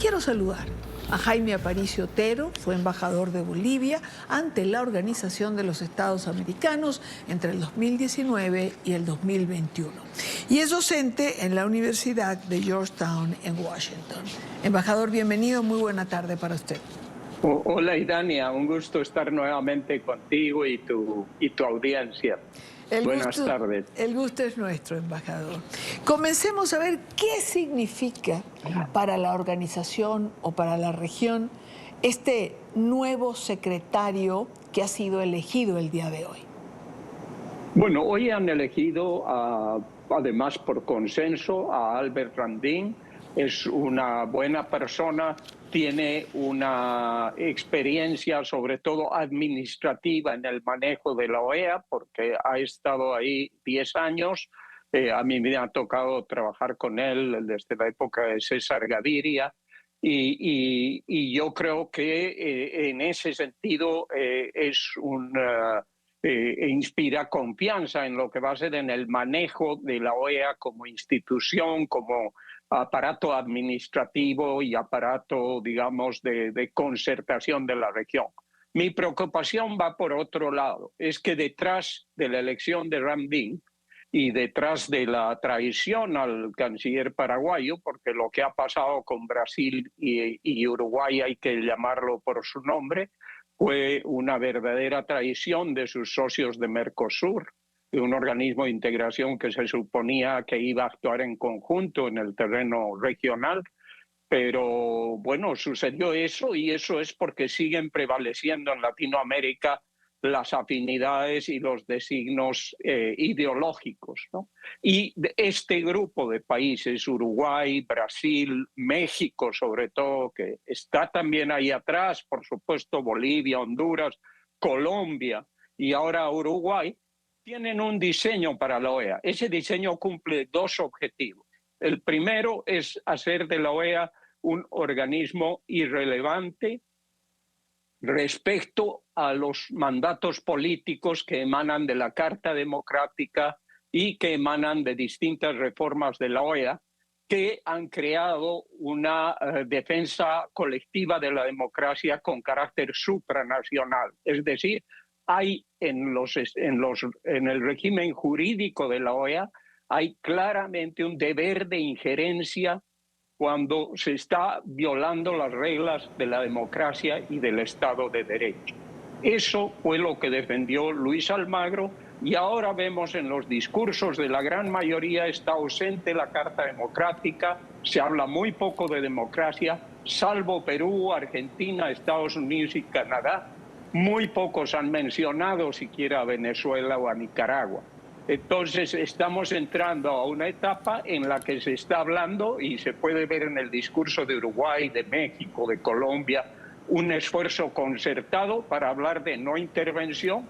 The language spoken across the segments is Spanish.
Quiero saludar a Jaime Aparicio Otero, fue embajador de Bolivia ante la Organización de los Estados Americanos entre el 2019 y el 2021. Y es docente en la Universidad de Georgetown en Washington. Embajador, bienvenido, muy buena tarde para usted. Hola Idania, un gusto estar nuevamente contigo y tu audiencia. Buenas tardes. El gusto es nuestro, embajador. Comencemos a ver qué significa para la organización o para la región este nuevo secretario que ha sido elegido el día de hoy. Bueno, hoy han elegido, además por consenso, a Albert Ramdin. Es una buena persona, tiene una experiencia sobre todo administrativa en el manejo de la OEA, porque ha estado ahí 10 años. A mí me ha tocado trabajar con él desde la época de César Gaviria. Y yo creo que en ese sentido inspira confianza en lo que va a ser en el manejo de la OEA como institución, como aparato administrativo y aparato, digamos, de concertación de la región. Mi preocupación va por otro lado, es que detrás de la elección de Ramdin y detrás de la traición al canciller paraguayo, porque lo que ha pasado con Brasil y Uruguay hay que llamarlo por su nombre, fue una verdadera traición de sus socios de Mercosur, de un organismo de integración que se suponía que iba a actuar en conjunto en el terreno regional. Pero bueno, sucedió eso y eso es porque siguen prevaleciendo en Latinoamérica las afinidades y los designios ideológicos, ¿no? Y este grupo de países, Uruguay, Brasil, México sobre todo, que está también ahí atrás, por supuesto Bolivia, Honduras, Colombia y ahora Uruguay, tienen un diseño para la OEA. Ese diseño cumple dos objetivos. El primero es hacer de la OEA un organismo irrelevante respecto a los mandatos políticos que emanan de la Carta Democrática y que emanan de distintas reformas de la OEA que han creado una defensa colectiva de la democracia con carácter supranacional. Es decir, hay en el régimen jurídico de la OEA hay claramente un deber de injerencia cuando se está violando las reglas de la democracia y del Estado de Derecho. Eso fue lo que defendió Luis Almagro y ahora vemos en los discursos de la gran mayoría está ausente la Carta Democrática, se habla muy poco de democracia, salvo Perú, Argentina, Estados Unidos y Canadá. Muy pocos han mencionado siquiera a Venezuela o a Nicaragua. Entonces estamos entrando a una etapa en la que se está hablando, y se puede ver en el discurso de Uruguay, de México, de Colombia, un esfuerzo concertado para hablar de no intervención,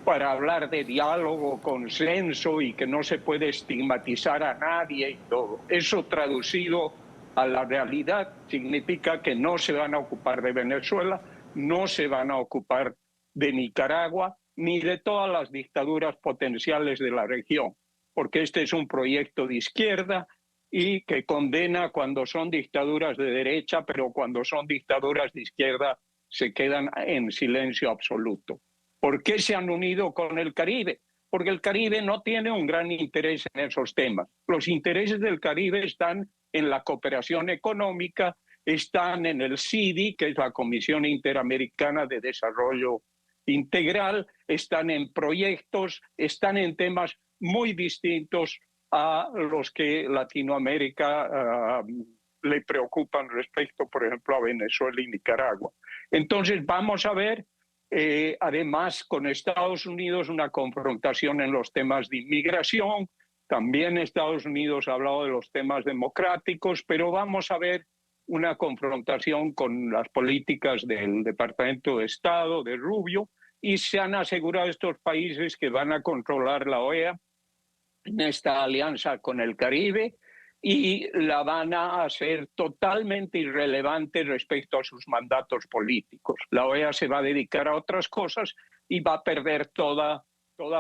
para hablar de diálogo, consenso y que no se puede estigmatizar a nadie y todo. Eso traducido a la realidad significa que no se van a ocupar de Venezuela, no se van a ocupar de Nicaragua, ni de todas las dictaduras potenciales de la región, porque este es un proyecto de izquierda y que condena cuando son dictaduras de derecha, pero cuando son dictaduras de izquierda se quedan en silencio absoluto. ¿Por qué se han unido con el Caribe? Porque el Caribe no tiene un gran interés en esos temas. Los intereses del Caribe están en la cooperación económica, están en el CIDI, que es la Comisión Interamericana de Desarrollo Integral, están en proyectos, están en temas muy distintos a los que Latinoamérica le preocupan respecto, por ejemplo, a Venezuela y Nicaragua. Entonces vamos a ver, además con Estados Unidos, una confrontación en los temas de inmigración. También Estados Unidos ha hablado de los temas democráticos, pero vamos a ver una confrontación con las políticas del Departamento de Estado, de Rubio, y se han asegurado estos países que van a controlar la OEA en esta alianza con el Caribe y la van a hacer totalmente irrelevante respecto a sus mandatos políticos. La OEA se va a dedicar a otras cosas y va a perder toda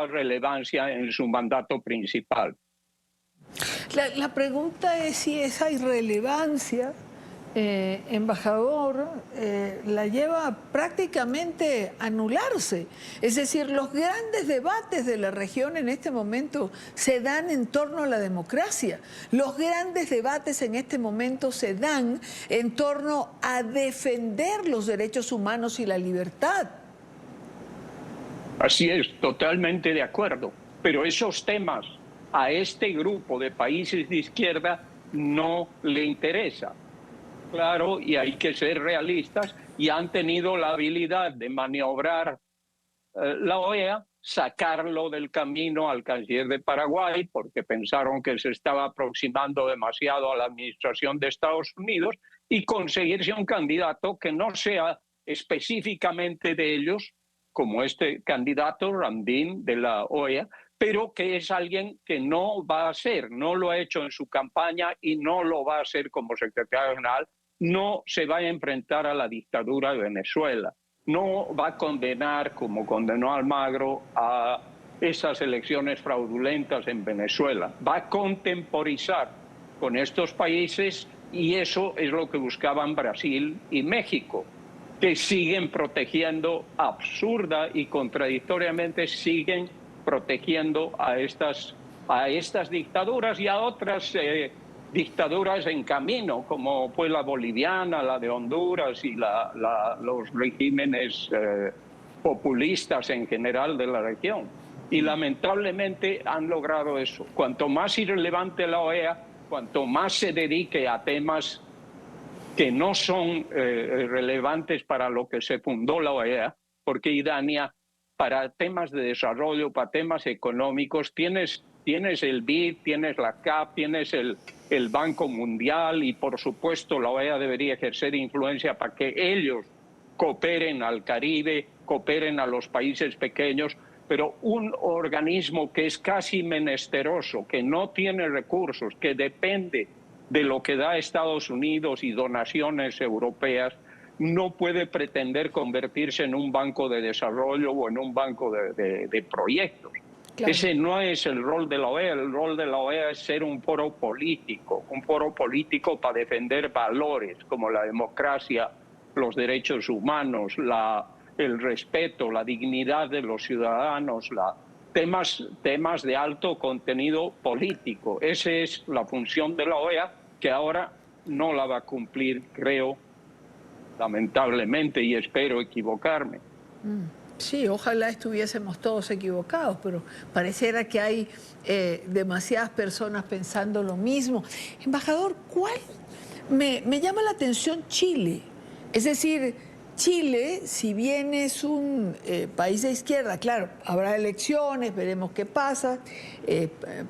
relevancia en su mandato principal. La pregunta es si esa irrelevancia embajador, la lleva prácticamente a anularse. Es decir, los grandes debates de la región en este momento se dan en torno a la democracia. Los grandes debates en este momento se dan en torno a defender los derechos humanos y la libertad. Así es, totalmente de acuerdo. Pero esos temas a este grupo de países de izquierda no le interesan. Claro, y hay que ser realistas, y han tenido la habilidad de maniobrar la OEA, sacarlo del camino al canciller de Paraguay, porque pensaron que se estaba aproximando demasiado a la administración de Estados Unidos, y conseguirse un candidato que no sea específicamente de ellos, como este candidato Ramdin de la OEA, pero que es alguien que no va a ser, no lo ha hecho en su campaña y no lo va a hacer como secretario general. No se va a enfrentar a la dictadura de Venezuela, no va a condenar, como condenó Almagro, a esas elecciones fraudulentas en Venezuela. Va a contemporizar con estos países, y eso es lo que buscaban Brasil y México, que siguen protegiendo, absurda y contradictoriamente, siguen protegiendo a estas dictaduras y a otras dictaduras en camino, como fue la boliviana, la de Honduras y los regímenes populistas en general de la región. Y lamentablemente han logrado eso. Cuanto más irrelevante la OEA, cuanto más se dedique a temas que no son relevantes para lo que se fundó la OEA, porque Idania, para temas de desarrollo, para temas económicos, tienes el BID, tienes la CAP, tienes el Banco Mundial, y por supuesto la OEA debería ejercer influencia para que ellos cooperen al Caribe, cooperen a los países pequeños, pero un organismo que es casi menesteroso, que no tiene recursos, que depende de lo que da Estados Unidos y donaciones europeas, no puede pretender convertirse en un banco de desarrollo o en un banco de proyectos. Claro. Ese no es el rol de la OEA. El rol de la OEA es ser un foro político para defender valores como la democracia, los derechos humanos, el respeto, la dignidad de los ciudadanos, temas de alto contenido político. Esa es la función de la OEA, que ahora no la va a cumplir, creo, lamentablemente, y espero equivocarme. Sí, ojalá estuviésemos todos equivocados, pero pareciera que hay demasiadas personas pensando lo mismo. Embajador, me llama la atención Chile? Es decir, Chile, si bien es un país de izquierda, claro, habrá elecciones, veremos qué pasa.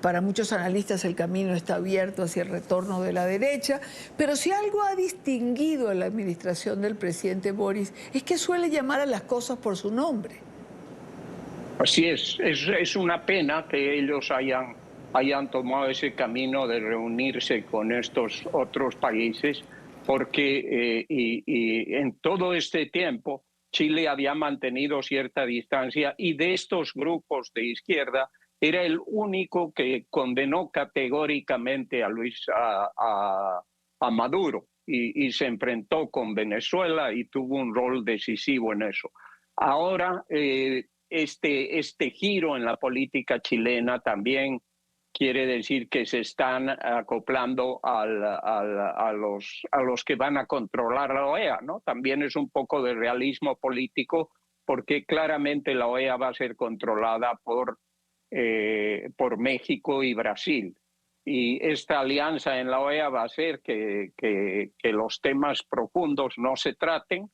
Para muchos analistas el camino está abierto hacia el retorno de la derecha, pero si algo ha distinguido a la administración del presidente Boric es que suele llamar a las cosas por su nombre. Así es una pena que ellos hayan tomado ese camino de reunirse con estos otros países, porque y en todo este tiempo Chile había mantenido cierta distancia, y de estos grupos de izquierda era el único que condenó categóricamente a Maduro y se enfrentó con Venezuela y tuvo un rol decisivo en eso. Ahora este giro en la política chilena también quiere decir que se están acoplando a los que van a controlar la OEA, ¿no? También es un poco de realismo político, porque claramente la OEA va a ser controlada por México y Brasil. Y esta alianza en la OEA va a hacer que los temas profundos no se traten.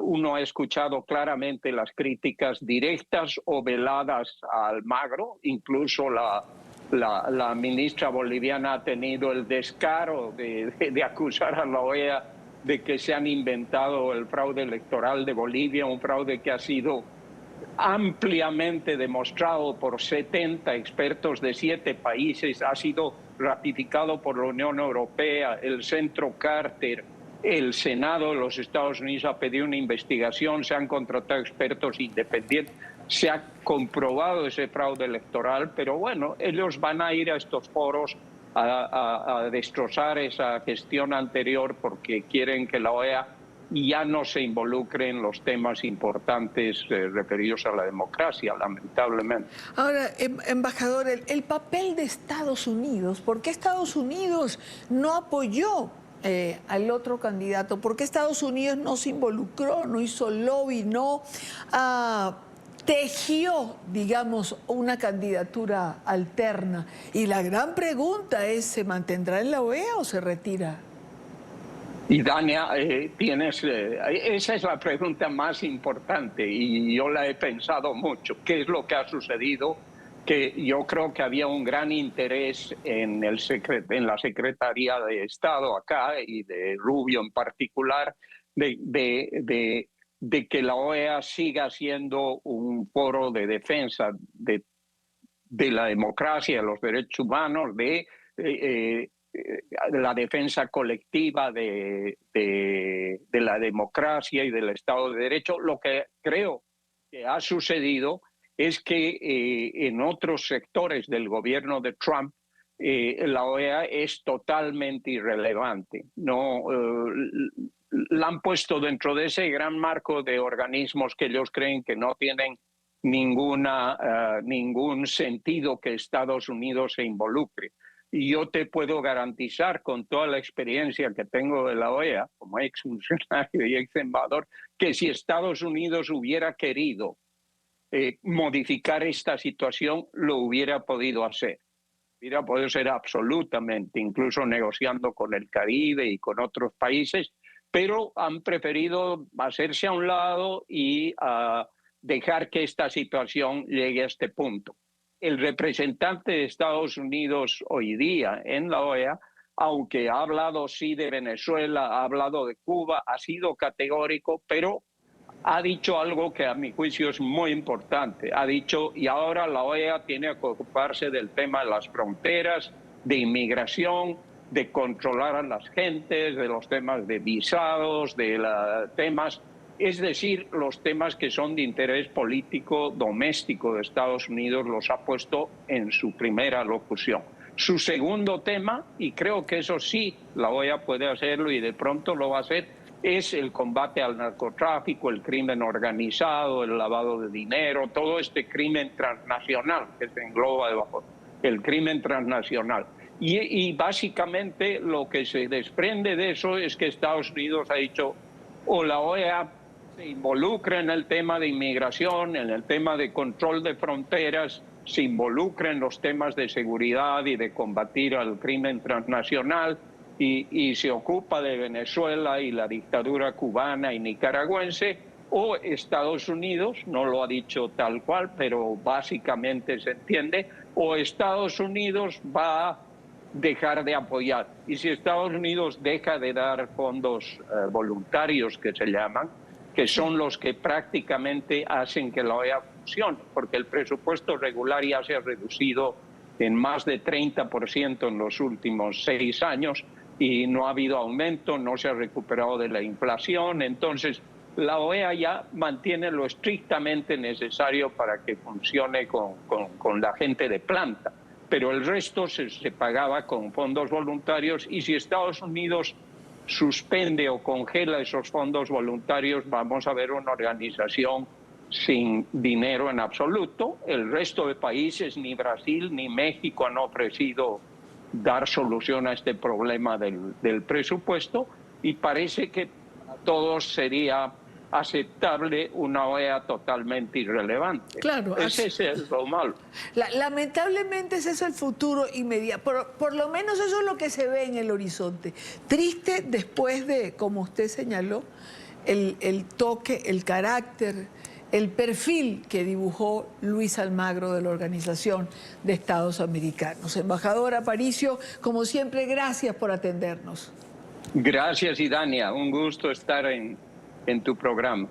Uno ha escuchado claramente las críticas directas o veladas a Almagro, incluso la ministra boliviana ha tenido el descaro de acusar a la OEA de que se han inventado el fraude electoral de Bolivia, un fraude que ha sido ampliamente demostrado por 70 expertos de 7 países, ha sido ratificado por la Unión Europea, el Centro Carter, el Senado de los Estados Unidos ha pedido una investigación, se han contratado expertos independientes, se ha comprobado ese fraude electoral, pero bueno, ellos van a ir a estos foros a destrozar esa gestión anterior porque quieren que la OEA ya no se involucre en los temas importantes referidos a la democracia, lamentablemente. Ahora, embajador, el papel de Estados Unidos, ¿por qué Estados Unidos no apoyó al otro candidato? ¿Por qué Estados Unidos no se involucró, no hizo lobby, no tejió, digamos, una candidatura alterna? Y la gran pregunta es, ¿se mantendrá en la OEA o se retira? Y Dania, esa es la pregunta más importante y yo la he pensado mucho. ¿Qué es lo que ha sucedido? Que yo creo que había un gran interés en la Secretaría de Estado acá y de Rubio en particular de que la OEA siga siendo un foro de defensa de la democracia, de los derechos humanos, de la defensa colectiva de la democracia y del Estado de Derecho. Lo que creo que ha sucedido es que en otros sectores del gobierno de Trump la OEA es totalmente irrelevante. No, la han puesto dentro de ese gran marco de organismos que ellos creen que no tienen ningún sentido que Estados Unidos se involucre. Y yo te puedo garantizar, con toda la experiencia que tengo de la OEA, como exfuncionario y ex embajador, que si Estados Unidos hubiera querido modificar esta situación, lo hubiera podido hacer. Hubiera podido ser absolutamente, incluso negociando con el Caribe y con otros países, pero han preferido hacerse a un lado y dejar que esta situación llegue a este punto. El representante de Estados Unidos hoy día en la OEA, aunque ha hablado sí de Venezuela, ha hablado de Cuba, ha sido categórico, pero ha dicho algo que a mi juicio es muy importante. Ha dicho, y ahora la OEA tiene que ocuparse del tema de las fronteras, de inmigración, de controlar a las gentes, de los temas de visados, temas... Es decir, los temas que son de interés político doméstico de Estados Unidos los ha puesto en su primera locución. Su segundo tema, y creo que eso sí la OEA puede hacerlo y de pronto lo va a hacer, es el combate al narcotráfico, el crimen organizado, el lavado de dinero, todo este crimen transnacional que se engloba debajo, el crimen transnacional. Y básicamente lo que se desprende de eso es que Estados Unidos ha dicho, o la OEA se involucra en el tema de inmigración, en el tema de control de fronteras, se involucra en los temas de seguridad y de combatir al crimen transnacional y se ocupa de Venezuela y la dictadura cubana y nicaragüense, o Estados Unidos, no lo ha dicho tal cual, pero básicamente se entiende, o Estados Unidos va a dejar de apoyar. Y si Estados Unidos deja de dar fondos voluntarios, que se llaman, que son los que prácticamente hacen que la OEA funcione, porque el presupuesto regular ya se ha reducido en más de 30% en los últimos 6 años y no ha habido aumento, no se ha recuperado de la inflación. Entonces, la OEA ya mantiene lo estrictamente necesario para que funcione con la gente de planta, pero el resto se pagaba con fondos voluntarios, y si Estados Unidos suspende o congela esos fondos voluntarios, vamos a ver una organización sin dinero en absoluto. El resto de países, ni Brasil ni México, han ofrecido dar solución a este problema del presupuesto, y parece que a todos sería aceptable una OEA totalmente irrelevante. Claro, ese es lo malo. Lamentablemente ese es el futuro inmediato, por lo menos eso es lo que se ve en el horizonte. Triste después de, como usted señaló, el toque, el carácter, el perfil que dibujó Luis Almagro de la Organización de Estados Americanos. Embajador Aparicio, como siempre, gracias por atendernos. Gracias, Idania. Un gusto estar en tu programa.